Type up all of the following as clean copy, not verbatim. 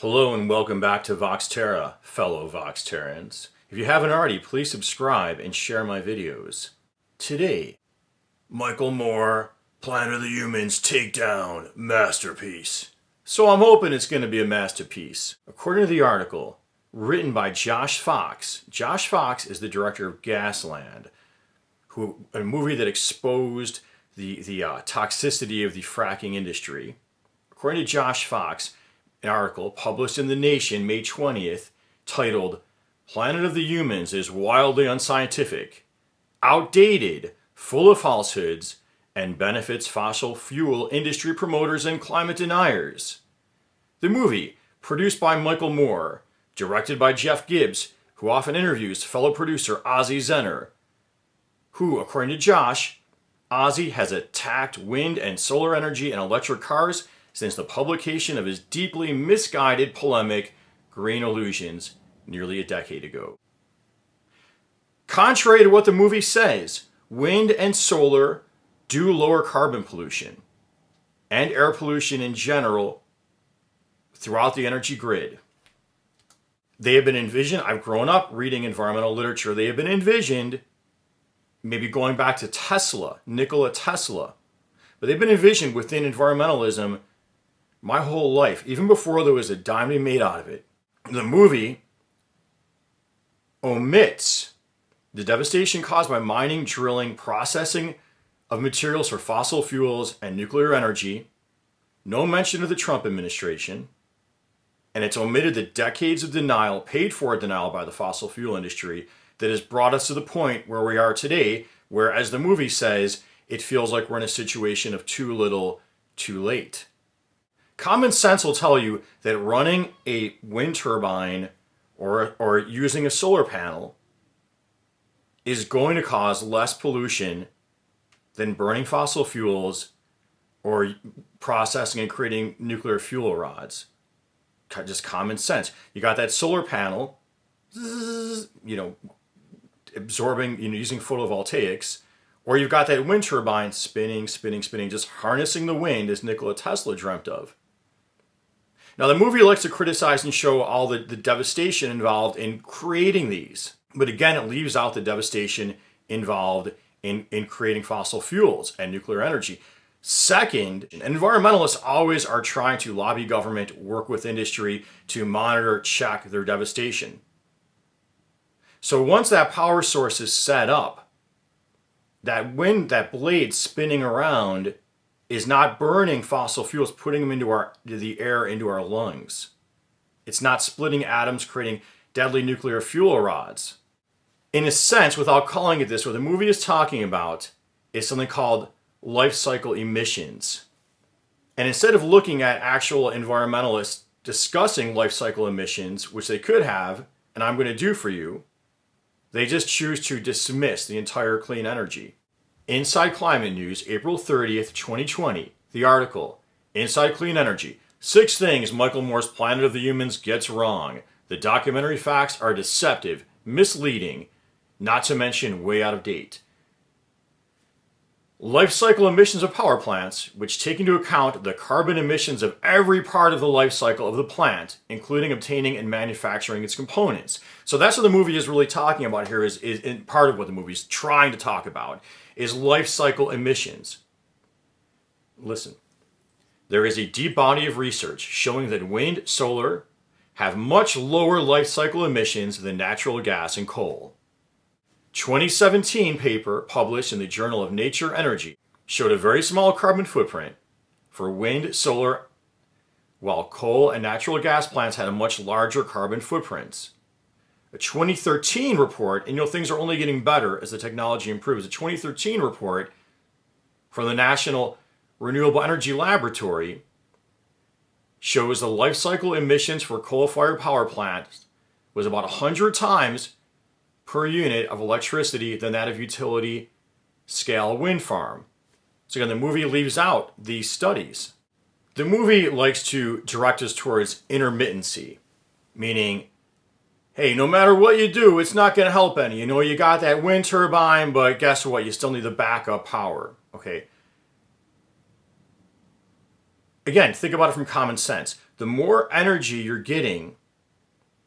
Hello and welcome back to Vox Terra, fellow Vox Terrans. If you haven't already, please subscribe and share my videos. Today, Michael Moore, Planet of the Humans Takedown Masterpiece. So I'm hoping it's going to be a masterpiece. According to the article, written by Josh Fox is the director of Gasland, a movie that exposed the toxicity of the fracking industry. According to Josh Fox, an article published in The Nation May 20th titled, Planet of the Humans is wildly unscientific, outdated, full of falsehoods, and benefits fossil fuel industry promoters and climate deniers. The movie, produced by Michael Moore, directed by Jeff Gibbs, who often interviews fellow producer Ozzy Zenner, who, according to Josh, Ozzy has attacked wind and solar energy and electric cars since the publication of his deeply misguided polemic, Green Illusions, nearly a decade ago. Contrary to what the movie says, wind and solar do lower carbon pollution and air pollution in general throughout the energy grid. They have been envisioned, I've grown up reading environmental literature, they have been envisioned, maybe going back to Tesla, Nikola Tesla, but they've been envisioned within environmentalism my whole life, even before there was a dime to be made out of it. The movie omits the devastation caused by mining, drilling, processing of materials for fossil fuels and nuclear energy, no mention of the Trump administration, and it's omitted the decades of denial, paid for denial by the fossil fuel industry, that has brought us to the point where we are today, where, as the movie says, it feels like we're in a situation of too little, too late. Common sense will tell you that running a wind turbine or using a solar panel is going to cause less pollution than burning fossil fuels or processing and creating nuclear fuel rods. Just common sense. You got that solar panel, absorbing, using photovoltaics, or you've got that wind turbine spinning, just harnessing the wind as Nikola Tesla dreamt of. Now, the movie likes to criticize and show all the devastation involved in creating these. But again, it leaves out the devastation involved in creating fossil fuels and nuclear energy. Second, environmentalists always are trying to lobby government, work with industry to monitor, check their devastation. So once that power source is set up, that blade spinning around is not burning fossil fuels, putting them into the air, into our lungs. It's not splitting atoms, creating deadly nuclear fuel rods. In a sense, without calling it this, what the movie is talking about is something called life cycle emissions. And instead of looking at actual environmentalists discussing life cycle emissions, which they could have, and I'm going to do for you, they just choose to dismiss the entire clean energy. Inside Climate News, April 30th, 2020, the article, Inside Clean Energy, 6 things Michael Moore's Planet of the Humans gets wrong. The documentary facts are deceptive, misleading, not to mention way out of date. Life cycle emissions of power plants, which take into account the carbon emissions of every part of the life cycle of the plant, including obtaining and manufacturing its components. So that's what the movie is really talking about here, is part of what the movie is trying to talk about, is life cycle emissions. Listen, there is a deep body of research showing that wind, solar have much lower life cycle emissions than natural gas and coal. 2017 paper published in the Journal of Nature Energy showed a very small carbon footprint for wind, solar, while coal and natural gas plants had a much larger carbon footprints. A 2013 report, and things are only getting better as the technology improves, a 2013 report from the National Renewable Energy Laboratory shows the life cycle emissions for coal-fired power plants was about 100 times per unit of electricity than that of utility scale wind farm. So again, the movie leaves out these studies. The movie likes to direct us towards intermittency, meaning, hey, no matter what you do, it's not going to help any. You got that wind turbine, but guess what? You still need the backup power. Okay. Again, think about it from common sense. the more energy you're getting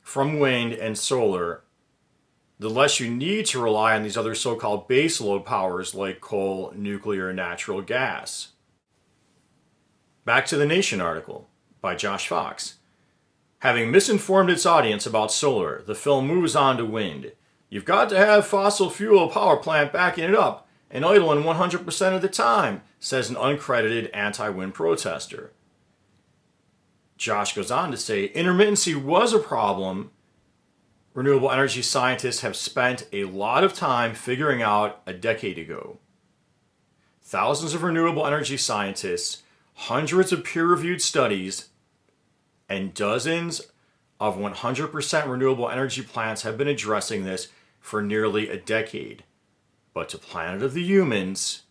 from wind and solar, the less you need to rely on these other so-called baseload powers like coal, nuclear, and natural gas. Back to the Nation article by Josh Fox. Having misinformed its audience about solar, the film moves on to wind. You've got to have fossil fuel power plant backing it up and idling 100% of the time, says an uncredited anti-wind protester. Josh goes on to say, intermittency was a problem. Renewable energy scientists have spent a lot of time figuring out a decade ago. Thousands of renewable energy scientists, hundreds of peer-reviewed studies, and dozens of 100% renewable energy plants have been addressing this for nearly a decade. But to Planet of the Humans,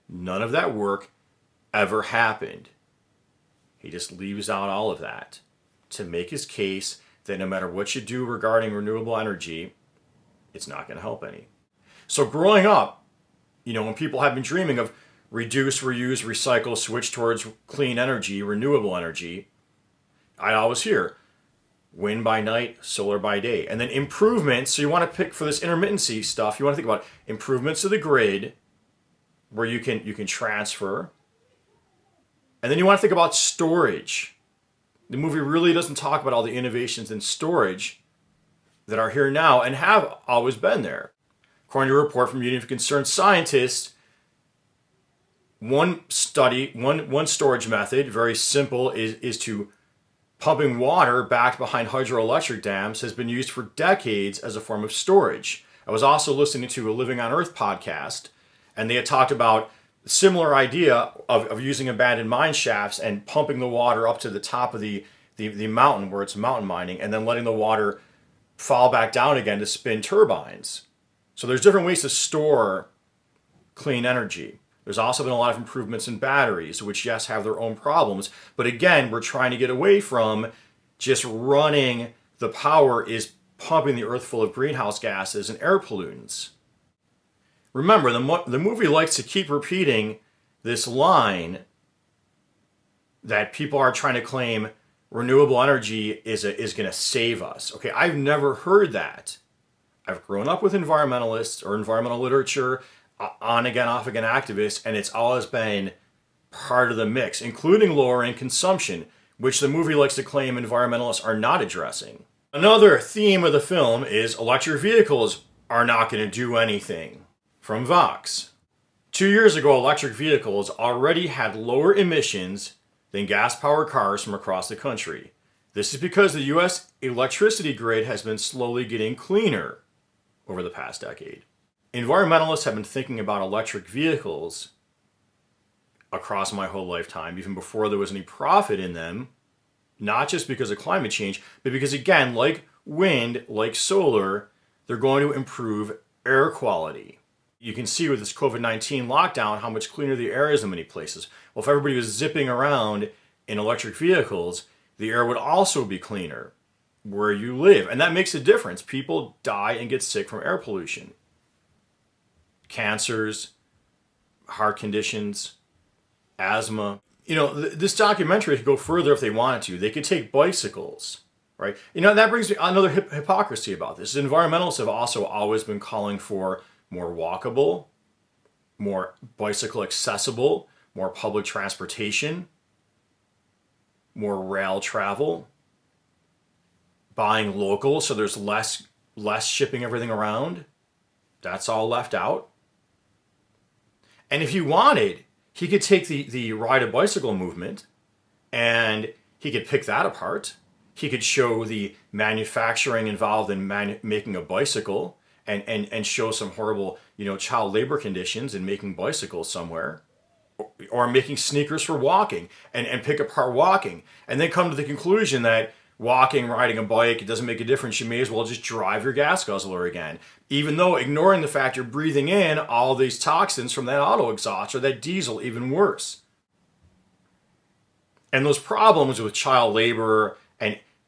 none of that work ever happened. He just leaves out all of that to make his case that no matter what you do regarding renewable energy, it's not going to help any. So growing up, when people have been dreaming of reduce, reuse, recycle, switch towards clean energy, renewable energy, I'd always hear wind by night, solar by day. And then improvements, so you want to pick for this intermittency stuff, you want to think about improvements to the grid where you can transfer. And then you want to think about storage. The movie really doesn't talk about all the innovations in storage that are here now and have always been there. According to a report from Union of Concerned Scientists, one storage method, very simple, is to pumping water back behind hydroelectric dams has been used for decades as a form of storage. I was also listening to a Living on Earth podcast, and they had talked about a similar idea of using abandoned mine shafts and pumping the water up to the top of the mountain where it's mountain mining, and then letting the water fall back down again to spin turbines. So there's different ways to store clean energy. There's also been a lot of improvements in batteries, which, yes, have their own problems. But again, we're trying to get away from just running the power is pumping the earth full of greenhouse gases and air pollutants. Remember, the movie likes to keep repeating this line that people are trying to claim renewable energy is going to save us. Okay, I've never heard that. I've grown up with environmentalists or environmental literature, on again, off again activists, and it's always been part of the mix, including lowering consumption, which the movie likes to claim environmentalists are not addressing. Another theme of the film is electric vehicles are not going to do anything. From Vox. 2 years ago, electric vehicles already had lower emissions than gas-powered cars from across the country. This is because the U.S. electricity grid has been slowly getting cleaner over the past decade. Environmentalists have been thinking about electric vehicles across my whole lifetime, even before there was any profit in them, not just because of climate change, but because, again, like wind, like solar, they're going to improve air quality. You can see with this COVID-19 lockdown how much cleaner the air is in many places. Well, if everybody was zipping around in electric vehicles, the air would also be cleaner where you live. And that makes a difference. People die and get sick from air pollution. Cancers, heart conditions, asthma. This documentary could go further if they wanted to. They could take bicycles, right? That brings me another hypocrisy about this. Environmentalists have also always been calling for more walkable, more bicycle accessible, more public transportation, more rail travel, buying local so there's less shipping everything around. That's all left out. And if he wanted, he could take the ride a bicycle movement and he could pick that apart. He could show the manufacturing involved in making a bicycle and show some horrible, child labor conditions in making bicycles somewhere, or making sneakers for walking and pick apart walking, and then come to the conclusion that walking, riding a bike, it doesn't make a difference. You may as well just drive your gas guzzler again, even though ignoring the fact you're breathing in all these toxins from that auto exhaust or that diesel, even worse. And those problems with child labor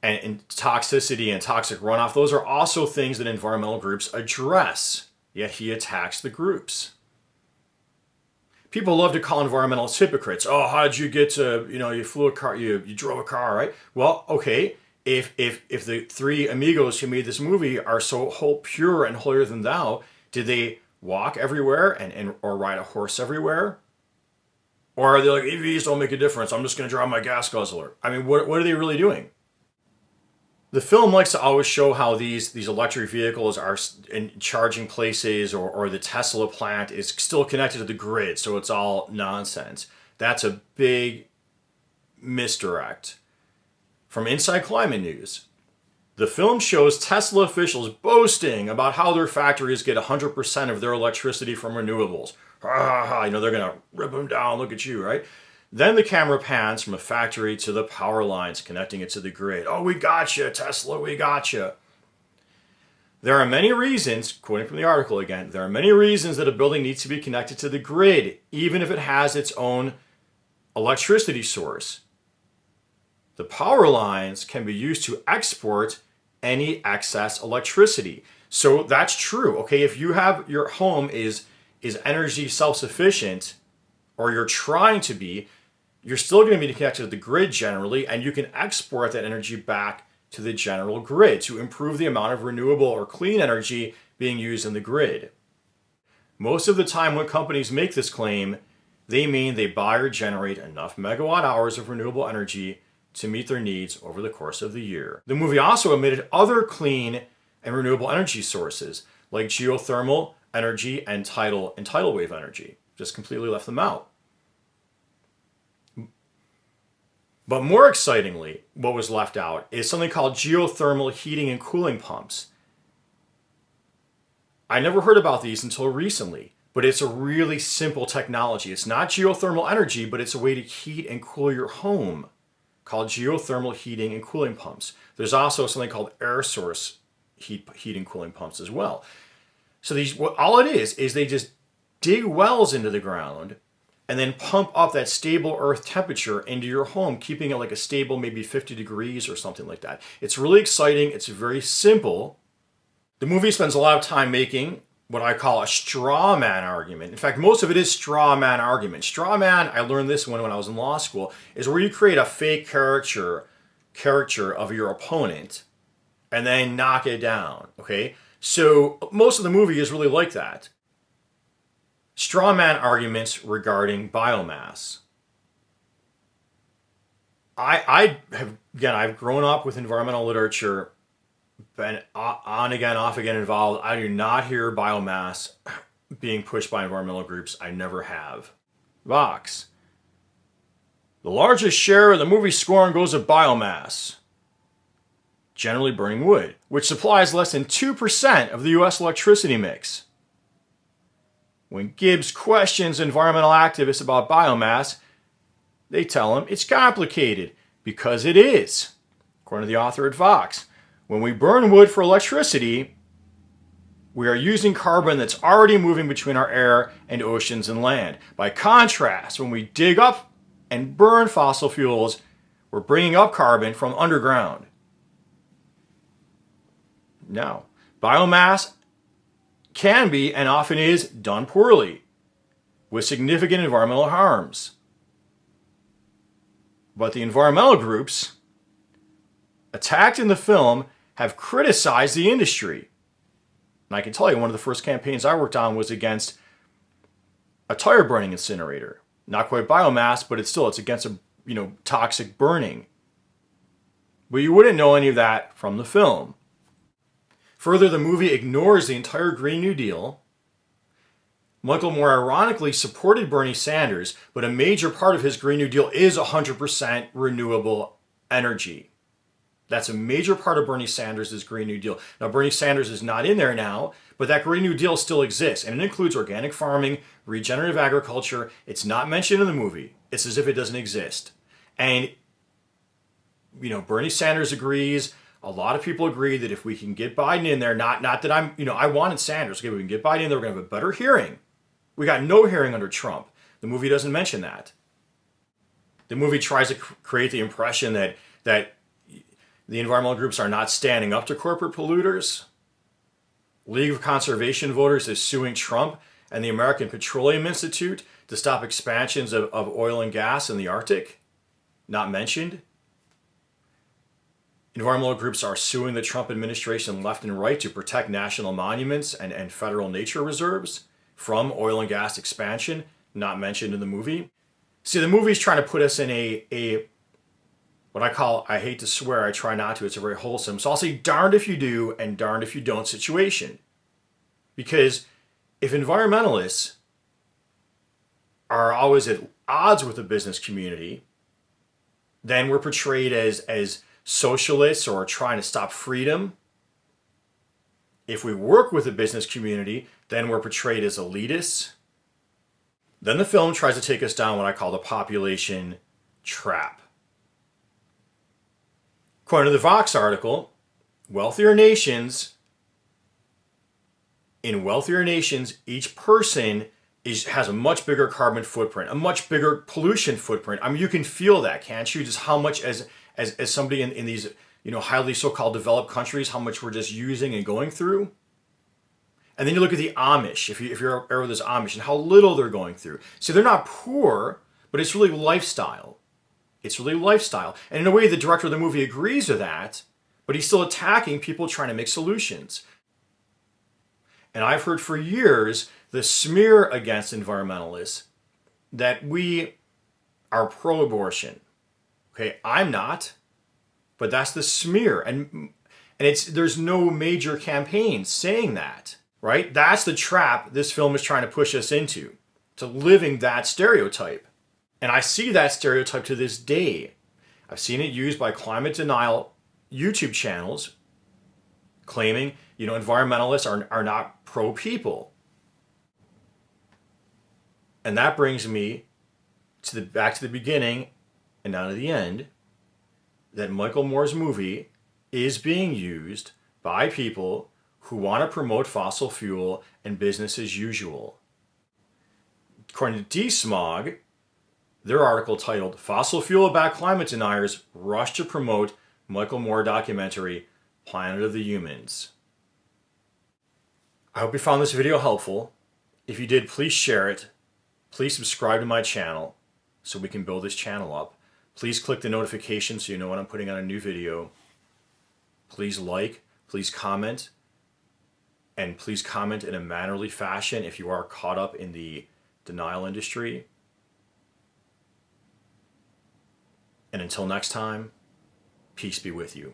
and toxicity and toxic runoff, those are also things that environmental groups address, yet he attacks the groups. People love to call environmentalists hypocrites. Oh, how did you get to, you flew a car, you drove a car, right? Well, okay, if the three amigos who made this movie are so pure and holier than thou, did they walk everywhere or ride a horse everywhere? Or are they like, EVs don't make a difference, I'm just going to drive my gas guzzler? I mean, what are they really doing? The film likes to always show how these electric vehicles are in charging places, or the Tesla plant is still connected to the grid, so it's all nonsense. That's a big misdirect. From Inside Climate News, the film shows Tesla officials boasting about how their factories get 100% of their electricity from renewables. Ha ha ha, they're going to rip them down, look at you, right? Then the camera pans from a factory to the power lines connecting it to the grid. Oh, we gotcha, Tesla, we gotcha. There are many reasons, quoting from the article again, there are many reasons that a building needs to be connected to the grid, even if it has its own electricity source. The power lines can be used to export any excess electricity. So that's true, okay? If you have your home is energy self-sufficient, or you're trying to be, you're still going to be connected to the grid generally, and you can export that energy back to the general grid to improve the amount of renewable or clean energy being used in the grid. Most of the time when companies make this claim, they mean they buy or generate enough megawatt hours of renewable energy to meet their needs over the course of the year. The movie also omitted other clean and renewable energy sources like geothermal energy and tidal wave energy. Just completely left them out. But more excitingly, what was left out is something called geothermal heating and cooling pumps. I never heard about these until recently, but it's a really simple technology. It's not geothermal energy, but it's a way to heat and cool your home, called geothermal heating and cooling pumps. There's also something called air source heat and cooling pumps as well. So all it is they just dig wells into the ground and then pump up that stable earth temperature into your home, keeping it like a stable maybe 50 degrees or something like that. It's really exciting. It's very simple. The movie spends a lot of time making what I call a straw man argument. In fact, most of it is straw man argument. Straw man, I learned this one when I was in law school, is where you create a fake caricature of your opponent and then knock it down, okay? So most of the movie is really like that. Straw man arguments regarding biomass. I've grown up with environmental literature, been on again, off again involved. I do not hear biomass being pushed by environmental groups. I never have. Vox. The largest share of the movie scoring goes to biomass, generally burning wood, which supplies less than 2% of the U.S. electricity mix. When Gibbs questions environmental activists about biomass, they tell him it's complicated, because it is. According to the author at Vox, when we burn wood for electricity, we are using carbon that's already moving between our air and oceans and land. By contrast, when we dig up and burn fossil fuels, we're bringing up carbon from underground. Now, biomass can be, and often is, done poorly, with significant environmental harms. But the environmental groups attacked in the film have criticized the industry. And I can tell you, one of the first campaigns I worked on was against a tire burning incinerator. Not quite biomass, but it's against toxic burning. But you wouldn't know any of that from the film. Further, the movie ignores the entire Green New Deal. Michael Moore ironically supported Bernie Sanders, but a major part of his Green New Deal is 100% renewable energy. That's a major part of Bernie Sanders' Green New Deal. Now, Bernie Sanders is not in there now, but that Green New Deal still exists, and it includes organic farming, regenerative agriculture. It's not mentioned in the movie. It's as if it doesn't exist. And, Bernie Sanders agrees. A lot of people agree that if we can get Biden in there, not that I wanted Sanders. Okay, we can get Biden in there, we're going to have a better hearing. We got no hearing under Trump. The movie doesn't mention that. The movie tries to create the impression that the environmental groups are not standing up to corporate polluters. League of Conservation Voters is suing Trump and the American Petroleum Institute to stop expansions of oil and gas in the Arctic, not mentioned. Environmental groups are suing the Trump administration left and right to protect national monuments and federal nature reserves from oil and gas expansion, not mentioned in the movie. See, the movie's trying to put us in a what I call, I hate to swear, I try not to, it's a very wholesome, so I'll say darned if you do and darned if you don't situation. Because if environmentalists are always at odds with the business community, then we're portrayed as socialists or trying to stop freedom. If we work with the business community, then we're portrayed as elitists. Then the film tries to take us down what I call the population trap. According to the Vox article, in wealthier nations, each person has a much bigger carbon footprint, a much bigger pollution footprint. I mean, you can feel that, can't you? Just how much as somebody in these, highly so-called developed countries, how much we're just using and going through. And then you look at the Amish, if you're aware of this Amish, and how little they're going through. See, they're not poor, but it's really lifestyle. It's really lifestyle. And in a way, the director of the movie agrees with that, but he's still attacking people trying to make solutions. And I've heard for years the smear against environmentalists that we are pro-abortion. Okay, I'm not, but that's the smear. And there's no major campaign saying that, right? That's the trap this film is trying to push us into, to living that stereotype. And I see that stereotype to this day. I've seen it used by climate denial YouTube channels claiming, environmentalists are not pro-people. And that brings me back to the beginning and now to the end, that Michael Moore's movie is being used by people who want to promote fossil fuel and business as usual. According to Desmog, their article titled "Fossil Fuel-Backed Climate Deniers Rush to Promote Michael Moore Documentary, Planet of the Humans." I hope you found this video helpful. If you did, please share it. Please subscribe to my channel so we can build this channel up. Please click the notification so you know when I'm putting out a new video. Please like, please comment, and please comment in a mannerly fashion if you are caught up in the denial industry. And until next time, peace be with you.